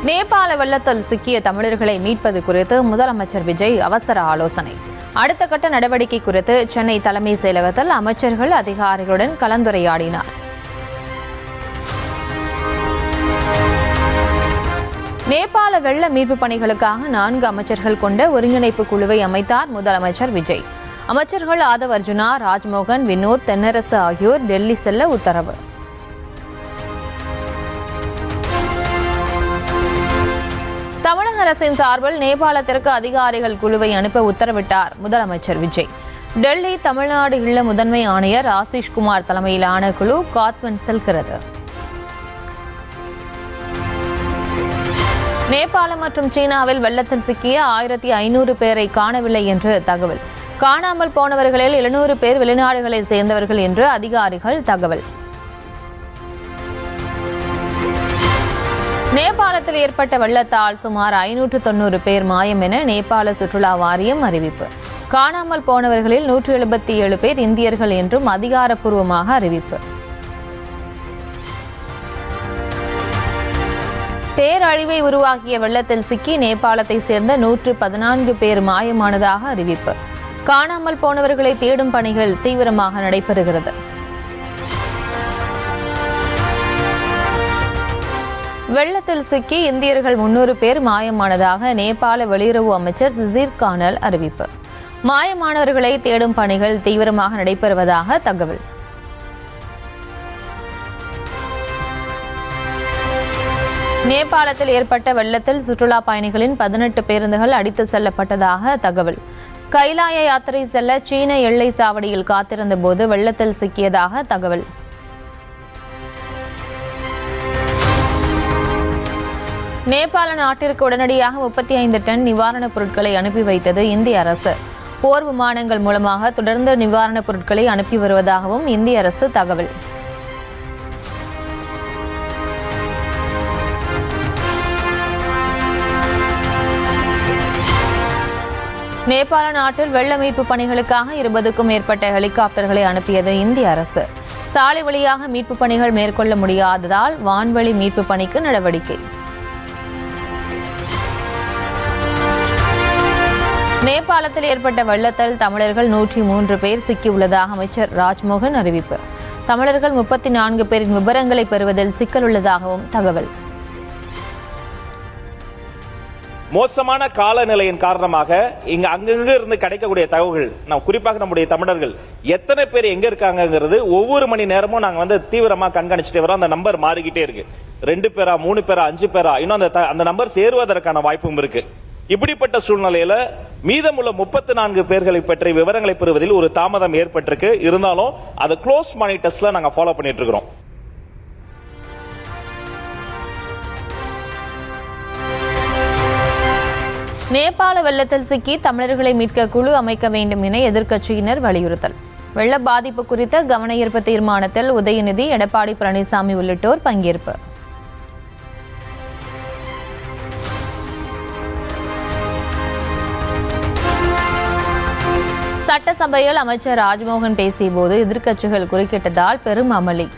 நேபாள வெள்ளத்தில் சிக்கிய தமிழர்களை மீட்பது குறித்து முதலமைச்சர் விஜய் அவசர ஆலோசனை. அடுத்த கட்ட நடவடிக்கை குறித்து சென்னை தலைமை செயலகத்தில் அமைச்சர்கள் அதிகாரிகளுடன் கலந்துரையாடினார். நேபாள வெள்ள மீட்பு பணிகளுக்காக 4 அமைச்சர்கள் கொண்ட ஒருங்கிணைப்பு குழுவை அமைத்தார் முதலமைச்சர் விஜய். அமைச்சர்கள் ஆதவ் அர்ஜுனா, ராஜ்மோகன், வினோத், தென்னரசு ஆகியோர் டெல்லி செல்ல உத்தரவு. தமிழக அரசின் சார்பில் நேபாளத்திற்கு அதிகாரிகள் குழுவை அனுப்ப உத்தரவிட்டார் முதலமைச்சர் விஜய். டெல்லி தமிழ்நாடு இல்ல முதன்மை ஆணையர் ஆசிஷ்குமார் தலைமையிலான குழு காத்மண்ட் செல்கிறது. நேபாளம் மற்றும் சீனாவில் வெள்ளத்தில் சிக்கிய 1500 பேரை காணவில்லை என்று தகவல். காணாமல் போனவர்களில் 700 பேர் வெளிநாடுகளை சேர்ந்தவர்கள் என்று அதிகாரிகள் தகவல். நேபாளத்தில் ஏற்பட்ட வெள்ளத்தால் சுமார் 590 பேர் மாயம் என நேபாள சுற்றுலா வாரியம் அறிவிப்பு. காணாமல் போனவர்களில் 177 பேர் இந்தியர்கள் என்றும் அதிகாரப்பூர்வமாக அறிவிப்பு. பேரழிவை உருவாக்கிய வெள்ளத்தில் சிக்கி நேபாளத்தை சேர்ந்த 114 பேர் மாயமானதாக அறிவிப்பு. காணாமல் போனவர்களை தேடும் பணிகள் தீவிரமாக நடைபெறுகிறது. வெள்ளத்தில் சிக்கி இந்தியர்கள் 300 பேர் மாயமானதாக நேபாள வெளியுறவு அமைச்சர் சிசிர் கானல் அறிவிப்பு. மாயமானவர்களை தேடும் பணிகள் தீவிரமாக நடைபெறுவதாக தகவல். நேபாளத்தில் ஏற்பட்ட வெள்ளத்தில் சுற்றுலா பயணிகளின் 18 பேருந்துகள் அடித்து செல்லப்பட்டதாக தகவல். கைலாய யாத்திரை செல்ல சீன எல்லை சாவடியில் காத்திருந்த போது வெள்ளத்தில் சிக்கியதாக தகவல். நேபாள நாட்டிற்கு உடனடியாக 35 டன் நிவாரணப் பொருட்களை அனுப்பி வைத்தது இந்திய அரசு. போர் விமானங்கள் மூலமாக தொடர்ந்து நிவாரணப் பொருட்களை அனுப்பி வருவதாகவும் இந்திய அரசு தகவல். நேபாள நாட்டில் வெள்ள மீட்பு பணிகளுக்காக 20க்கும் மேற்பட்ட ஹெலிகாப்டர்களை அனுப்பியது இந்திய அரசு. சாலை வழியாக மீட்பு பணிகள் மேற்கொள்ள முடியாததால் வான்வழி மீட்பு பணிக்கு நடவடிக்கை. நேபாளத்தில் ஏற்பட்ட வெள்ளத்தில் தமிழர்கள் 103 பேர் சிக்கியுள்ளதாக அமைச்சர் ராஜ்மோகன் அறிவிப்பு. தமிழர்கள் 34 பேரின் விவரங்களை பெறுவதில் சிக்கல் உள்ளதாகவும் தகவல். மோசமான காலநிலையின் காரணமாக அங்கங்க இருந்து கிடைக்கக்கூடிய தகவல்கள், நான் குறிப்பாக நம்முடைய தமிழர்கள் எத்தனை பேர் எங்க இருக்காங்கிறது ஒவ்வொரு மணி நேரமும் நாங்க தீவிரமா கண்காணிச்சுட்டே வரோம். அந்த நம்பர் மாறிக்கிட்டே இருக்கு. 2 பேரா, 3 பேரா, 5 பேரா, இன்னும் அந்த நம்பர் சேருவதற்கான வாய்ப்பும் இருக்கு. இப்படிப்பட்ட சூழ்நிலையில மீதமுள்ள 34 பேர்களை பற்றி விவரங்களை பெறுவதில் ஒரு தாமதம் ஏற்பட்டிருக்கு. இருந்தாலும் அதை க்ளோஸ் மானிட்டர்ஸ்ல நாங்க ஃபாலோ பண்ணிட்டு இருக்கிறோம். நேபாள வெள்ளத்தில் சிக்கி தமிழர்களை மீட்க குழு அமைக்க வேண்டும் என எதிர்க்கட்சியினர் வலியுறுத்தல். வெள்ள பாதிப்பு குறித்த கவன ஈர்ப்பு தீர்மானத்தில் உதயநிதி, எடப்பாடி பழனிசாமி உள்ளிட்டோர் பங்கேற்பு. சட்டசபையில் அமைச்சர் ராஜ்மோகன் பேசிய போது எதிர்க்கட்சிகள் குறுக்கிட்டதால் பெரும் அமளி.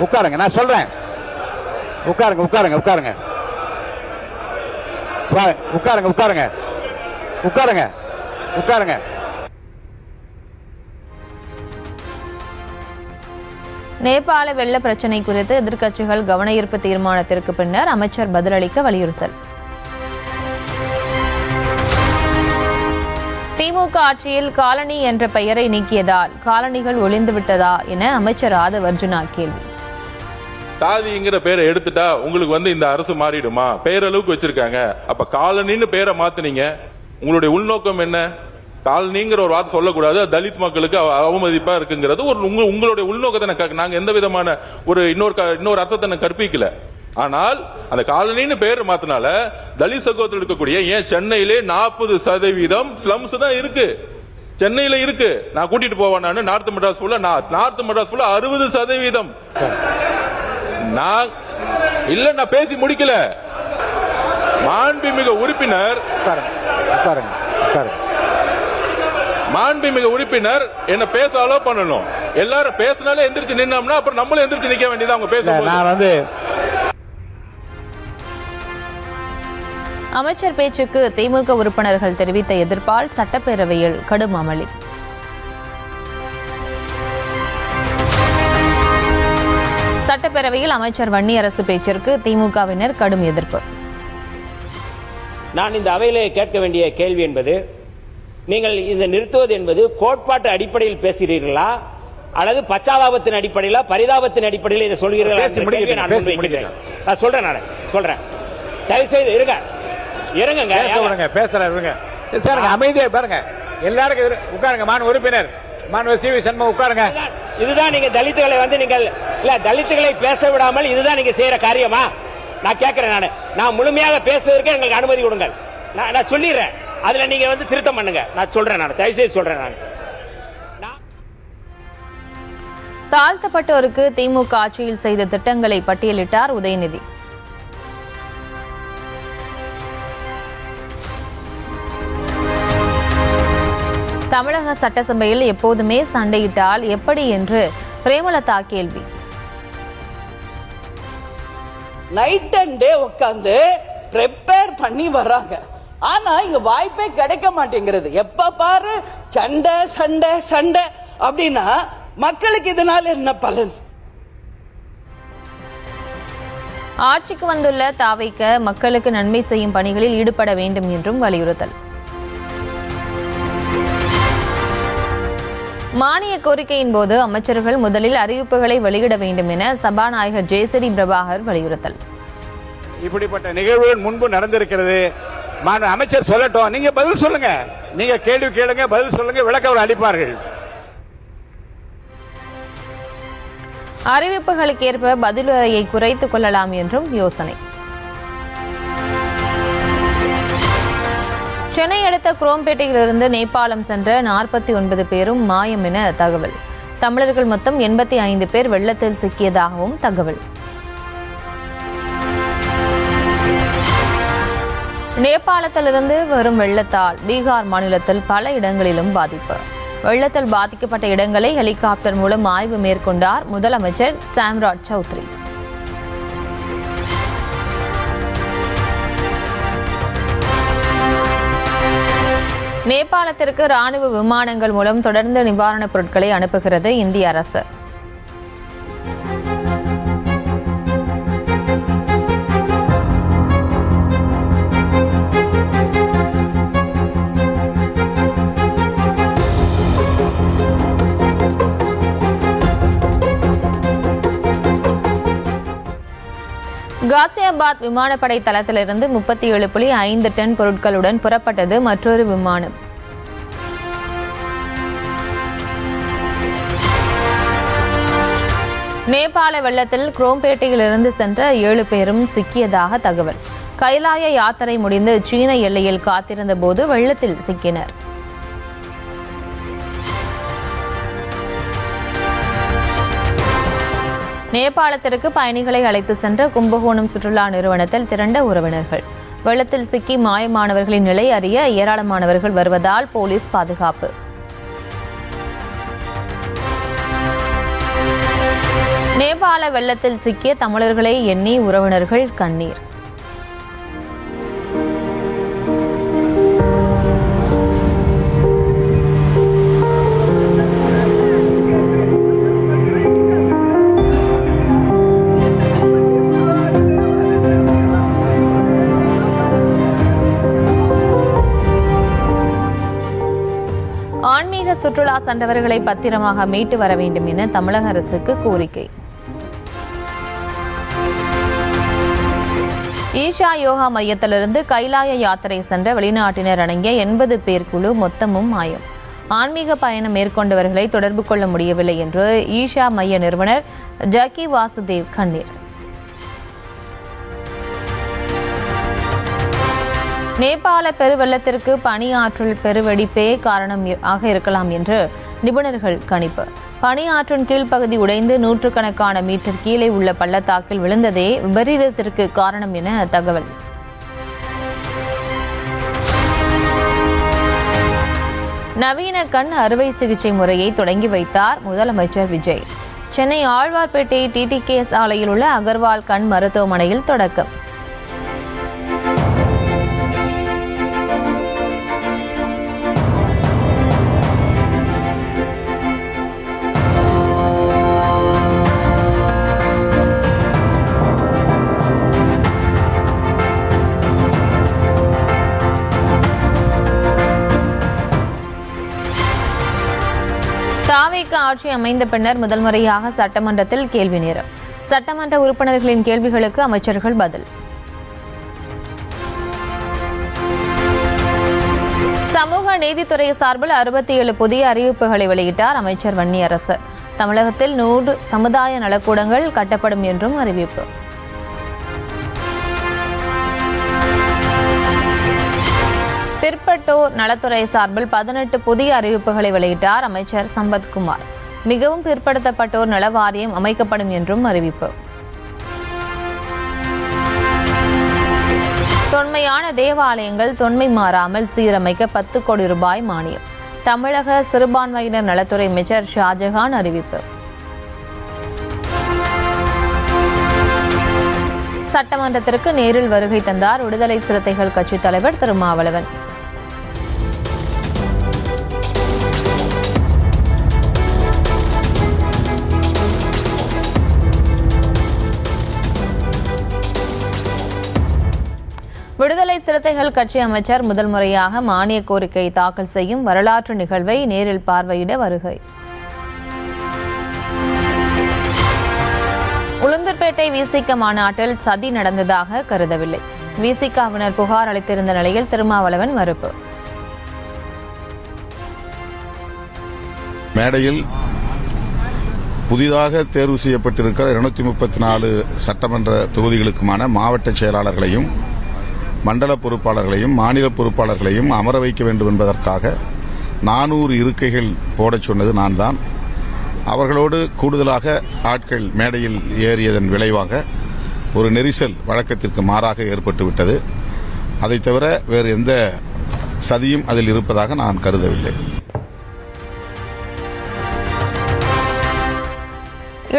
உட்காருங்க, நான் சொல்றேன். உட்காருங்க உட்காருங்க உட்காருங்க உட்காருங்க உட்காருங்க உட்காருங்க உட்காருங்க. நேபாள வெள்ள பிரச்சினை குறித்து எதிர்க்கட்சிகள் கவன ஈர்ப்பு தீர்மானத்திற்கு பின்னர் அமைச்சர் பதிலளிக்க வலியுறுத்தல். திமுக ஆட்சியில் காலனி என்ற பெயரை நீக்கியதால் காலனிகள் ஒளிந்துவிட்டதா என அமைச்சர் ஆதவ் அர்ஜுனா கேள்வி. சாதிங்கிற பேரை எடுத்துட்டா உங்களுக்கு இந்த அரசு மாறிடுமா? பெயரளவுக்கு வச்சிருக்காங்க. அப்ப காலனின்னு பேரை மாத்தினீங்க, உங்களுடைய உள்நோக்கம் என்ன? காலனிங்கிற ஒரு வார்த்தை சொல்லக்கூடாது, தலித் மக்களுக்கு அவமதிப்பா இருக்குங்கிறது உங்களுடைய உள்நோக்கத்தை நாங்க எந்த விதமான இன்னொரு அர்த்தத்தை கற்பிக்கல. ஆனால் அந்த காலனின்னு பேர் மாத்தினால தலித் சகோதரர் இருக்கக்கூடிய ஏன் சென்னையிலே 40% ஸ்லம்ஸ் தான் இருக்கு. சென்னையில இருக்கு. நான் கூட்டிட்டு போவேன். நார்த் மெட்ராஸ் ஃபுல்லா 60%. நான் பேசி முடிக்கல. மாண்புமிகு உறுப்பினர் மாண்புமிகு உறுப்பினர் என்ன பேச அலோ பண்ணணும். எல்லாரும் பேசினாலே எந்திரிச்சு நின்னோம்னா அப்புறம் நம்மளும் எந்திரிச்சு நிக்க வேண்டியது. அவங்க பேச அமைச்சர் பேச்சுக்கு திமுக உறுப்பினர்கள் தெரிவித்த எதிர்ப்பால் சட்டப்பேரவையில் கடும் அமளி. சட்டப்பேரவையில் அமைச்சர் வன்னியரசு பேச்சிற்கு திமுகவினர் கடும் எதிர்ப்பு. நான் இந்த அவையிலே கேட்க வேண்டிய கேள்வி என்பது, நீங்கள் இதை நிறுத்துவது என்பது கோட்பாட்டு அடிப்படையில் பேசுகிறீர்களா அல்லது பச்சாதாபத்தின் அடிப்படையில பரிதாபத்தின் அடிப்படையில் இதை சொல்கிறீர்களா? நான் சொல்றேன். தயவு செய்து இருங்க பேசுறேன். அமைதியா பாருங்க. எல்லாருக்கும் உட்காருங்க. மான் உறுப்பினர் சி.வி. சண்முகம் உட்காருங்க. இதுதான் நீங்க தலித்துகளை நீங்கள் இல்ல தலித்துகளை பேச விடாமல் இதுதான் நீங்க செய்யற காரியமா? நான் கேட்கிறேன். நான் முழுமையாக பேசுவதற்கு எங்களுக்கு அனுமதி கொடுங்கள். நான் சொல்லிடுறேன். அதுல நீங்க திருத்தம் பண்ணுங்க. நான் சொல்றேன். தயவு செய்து சொல்றேன். தாழ்த்தப்பட்டோருக்கு திமுக ஆட்சியில் செய்த திட்டங்களை பட்டியலிட்டார் உதயநிதி. தமிழக சட்டசபையில் எப்போதுமே சண்டையிட்டால் எப்படி என்று பிரேமலதா கேள்வி. நைட் அண்ட் டே உட்கார்ந்து ப்ரிப்பேர் பண்ணி வர்றாங்க. ஆனா இங்க வாய்ப்பே கிடைக்க மாட்டேங்கிறது. எப்ப பாரு சண்டை சண்டை சண்டை அப்படின்னா மக்களுக்கு இதனால என்ன பலன்? ஆட்சிக்கு வந்துள்ள தாவைக்க மக்களுக்கு நன்மை செய்யும் பணிகளில் ஈடுபட வேண்டும் என்றும் வலியுறுத்தல். மானிய கோரிக்கையின் போது அமைச்சர்கள் முதலில் அறிவிப்புகளை வெளியிட வேண்டும் என சபாநாயகர் ஜெயசிறி பிரபாகர் வலியுறுத்தல். இப்படிப்பட்ட நிகழ்வுகள் முன்பு நடந்திருக்கிறது. அமைச்சர் சொல்லட்டும், நீங்க பதில் சொல்லுங்க. நீங்க கேள்வி கேளுங்க, பதில் சொல்லுங்க, விளக்கம் அளிப்பார்கள். அறிவிப்புகளுக்கு ஏற்ப பதிலுரையை குறைத்துக் கொள்ளலாம் என்றும் யோசனை. சென்னை அடுத்த குரோம்பேட்டையிலிருந்து நேபாளம் சென்ற 49 பேரும் மாயம் என தகவல். தமிழர்கள் மொத்தம் 85 பேர் வெள்ளத்தில் சிக்கியதாகவும் தகவல். நேபாளத்திலிருந்து வரும் வெள்ளத்தால் பீகார் மாநிலத்தில் பல இடங்களிலும் பாதிப்பு. வெள்ளத்தில் பாதிக்கப்பட்ட இடங்களை ஹெலிகாப்டர் மூலம் ஆய்வு மேற்கொண்டார் முதலமைச்சர் சாம்ராஜ் சௌத்ரி. நேபாளத்திற்கு ராணுவ விமானங்கள் மூலம் தொடர்ந்து நிவாரணப் பொருட்களை அனுப்புகிறது இந்திய அரசு. காசியாபாத் விமானப்படை தளத்திலிருந்து 37.5 டன் பொருட்களுடன் புறப்பட்டது மற்றொரு விமானம். நேபாள வெள்ளத்தில் குரோம்பேட்டையிலிருந்து சென்ற 7 பேரும் சிக்கியதாக தகவல். கைலாய யாத்திரை முடிந்து சீன எல்லையில் காத்திருந்த போது வெள்ளத்தில் சிக்கினர். நேபாளத்திற்கு பயணிகளை அழைத்து சென்ற கும்பகோணம் சுற்றுலா நிறுவனத்தில் திரண்ட உறவினர்கள். வெள்ளத்தில் சிக்கி மாயமானவர்களின் நிலை அறிய ஏராளமானவர்கள் வருவதால் போலீஸ் பாதுகாப்பு. நேபாள வெள்ளத்தில் சிக்கிய தமிழர்களை எண்ணி உறவினர்கள் கண்ணீர். ஆன்மீக சுற்றுலா சென்றவர்களை பத்திரமாக மீட்டு வர வேண்டும் என தமிழக அரசுக்கு கோரிக்கை. ஈஷா யோகா மையத்திலிருந்து கைலாய யாத்திரை சென்ற வெளிநாட்டினர் அடங்கிய 80 பேர் குழு மொத்தமும் மாயம். ஆன்மீக பயணம் மேற்கொண்டவர்களை தொடர்பு கொள்ள முடியவில்லை என்று ஈஷா மைய நிறுவனர் ஜக்கி வாசுதேவ் கண்ணீர். நேபாள பெருவெள்ளத்திற்கு பனியாற்றில் பெருவெடிப்பே காரணம் ஆக இருக்கலாம் என்று நிபுணர்கள் கணிப்பு. பனியாற்றின் கீழ்ப்பகுதி உடைந்து நூற்றுக்கணக்கான மீட்டர் கீழே உள்ள பள்ளத்தாக்கில் விழுந்ததே விபரீதத்திற்கு காரணம் என தகவல். நவீன கண் அறுவை சிகிச்சை முறையை தொடங்கி வைத்தார் முதலமைச்சர் விஜய். சென்னை ஆழ்வார்பேட்டை டிடிகே சாலையில் உள்ள அகர்வால் கண் மருத்துவமனையில் தொடக்கம். தாவேக ஆட்சி அமைந்த பின்னர் முதல் முறையாக சட்டமன்றத்தில் கேள்வி நேரம். சட்டமன்ற உறுப்பினர்களின் கேள்விகளுக்கு அமைச்சர்கள் பதில். சமூக நீதித்துறை சார்பில் 67 புதிய அறிவிப்புகளை வெளியிட்டார் அமைச்சர் வன்னியரசு. தமிழகத்தில் 100 சமுதாய நலக்கூடங்கள் கட்டப்படும் என்றும் அறிவிப்பு. பிற்பட்டோர் நலத்துறை சார்பில் 18 புதிய அறிவிப்புகளை வெளியிட்டார் அமைச்சர் சம்பத்குமார். மிகவும் பிற்படுத்தப்பட்டோர் நல வாரியம் அமைக்கப்படும் என்றும் அறிவிப்பு. தொன்மையான தேவாலயங்கள் தொன்மை மாறாமல் சீரமைக்க 10 கோடி ரூபாய் மானியம். தமிழக சிறுபான்மையினர் நலத்துறை அமைச்சர் ஷாஜகான் அறிவிப்பு. சட்டமன்றத்திற்கு நேரில் வருகை தந்தார் விடுதலை சிறுத்தைகள் கட்சித் தலைவர் திருமாவளவன். விடுதலை சிறுத்தைகள் கட்சி அமைச்சர் முதல் முறையாக மானிய கோரிக்கை தாக்கல் செய்யும் வரலாற்று நிகழ்வை நேரில் பார்வையிட வருகை. உளுந்தூர்பேட்டை விசிக மாநாட்டில் சதி நடந்ததாக கருதவில்லை. விசிகவினர் புகார் அளித்திருந்த நிலையில் திருமாவளவன் மறுப்பு. மேடையில் புதிதாக தேர்வு செய்யப்பட்டிருக்கிற 234 சட்டமன்ற தொகுதிகளுக்குமான மாவட்ட செயலாளர்களையும் மண்டல பொறுப்பாளர்களையும் மாநில பொறுப்பாளர்களையும் அமர வைக்க வேண்டும் என்பதற்காக 400 இருக்கைகள் போடச் சொன்னது நான் தான். அவர்களோடு கூடுதலாக ஆட்கள் மேடையில் ஏறியதன் விளைவாக ஒரு நெரிசல் வழக்கத்திற்கு மாறாக ஏற்பட்டுவிட்டது. அதை தவிர வேறு எந்த சதியும் அதில் இருப்பதாக நான் கருதவில்லை.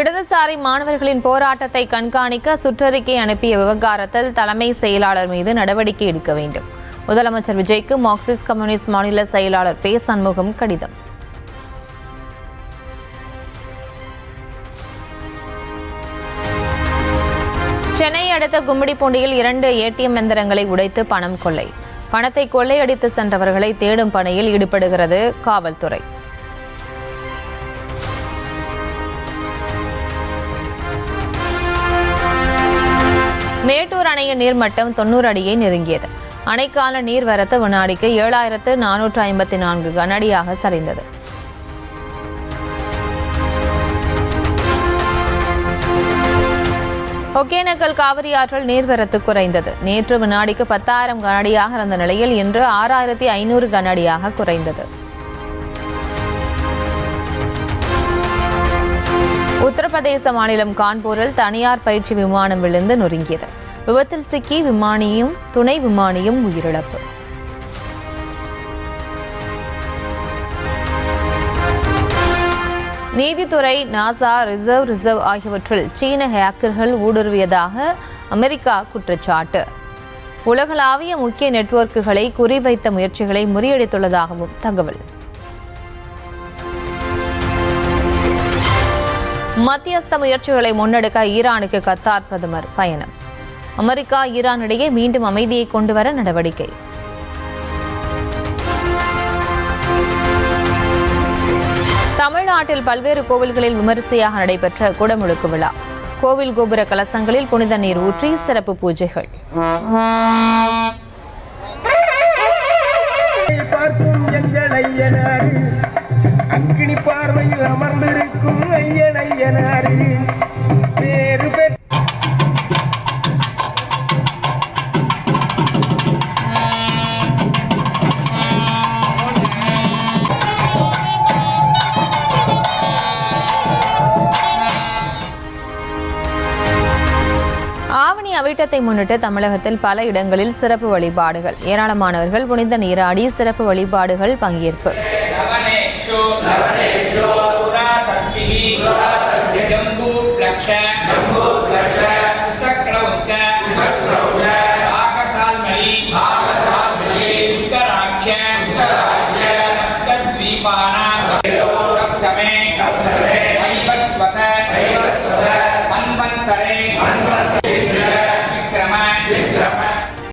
இடதுசாரி மாணவர்களின் போராட்டத்தை கண்காணிக்க சுற்றறிக்கை அனுப்பிய விவகாரத்தில் தலைமை செயலாளர் மீது நடவடிக்கை எடுக்க வேண்டும். முதலமைச்சர் விஜய்க்கு மார்க்சிஸ்ட் கம்யூனிஸ்ட் மாநில செயலாளர் பே சண்முகம் கடிதம். சென்னை அடுத்த கும்மிடிப்பூண்டியில் 2 ATM எந்திரங்களை உடைத்து பணம் கொள்ளை. பணத்தை கொள்ளையடித்து சென்றவர்களை தேடும் பணியில் ஈடுபடுகிறது காவல்துறை. மேட்டூர் அணையின் நீர்மட்டம் 90 அடியை நெருங்கியது. அணைக்கான நீர்வரத்து வினாடிக்கு 7454 கனஅடியாக சரிந்தது. ஒகேனக்கல் காவிரி ஆற்றில் நீர்வரத்து குறைந்தது. நேற்று வினாடிக்கு 10,000 கனஅடியாக இருந்த நிலையில் இன்று 6500 கனஅடியாக குறைந்தது. உத்தரப்பிரதேச மாநிலம் கான்பூரில் தனியார் பயிற்சி விமானம் விழுந்து நொறுங்கியது. விபத்தில் சிக்கி விமானியும் துணை விமானியும் உயிரிழப்பு. நீதித்துறை, நாசா, ரிசர்வ் ஆகியவற்றில் சீன ஹேக்கர்கள் ஊடுருவியதாக அமெரிக்கா குற்றச்சாட்டு. உலகளாவிய முக்கிய நெட்வொர்க்குகளை குறிவைத்த முயற்சிகளை முறியடித்துள்ளதாகவும் தகவல். மத்தியஸ்த முயற்சிகளை முன்னெடுக்க ஈரானுக்கு கத்தார் பிரதமர் பயணம். அமெரிக்கா ஈரான் இடையே மீண்டும் அமைதியை கொண்டுவர நடவடிக்கை. தமிழ்நாட்டில் பல்வேறு கோவில்களில் விமரிசையாக நடைபெற்ற குடமுழுக்கு விழா. கோவில் கோபுர கலசங்களில் புனித நீர் ஊற்றி சிறப்பு பூஜைகள். அங்கினி பார்வையில் அமர்ந்திருக்கும் ஐயன் ஐயனாரு பேரு ஆவணி அவிட்டத்தை முன்னிட்டு தமிழகத்தில் பல இடங்களில் சிறப்பு வழிபாடுகள். ஏராளமானவர்கள் புனித நீராடி சிறப்பு வழிபாடுகள் பங்கேற்பு. ஜம்பு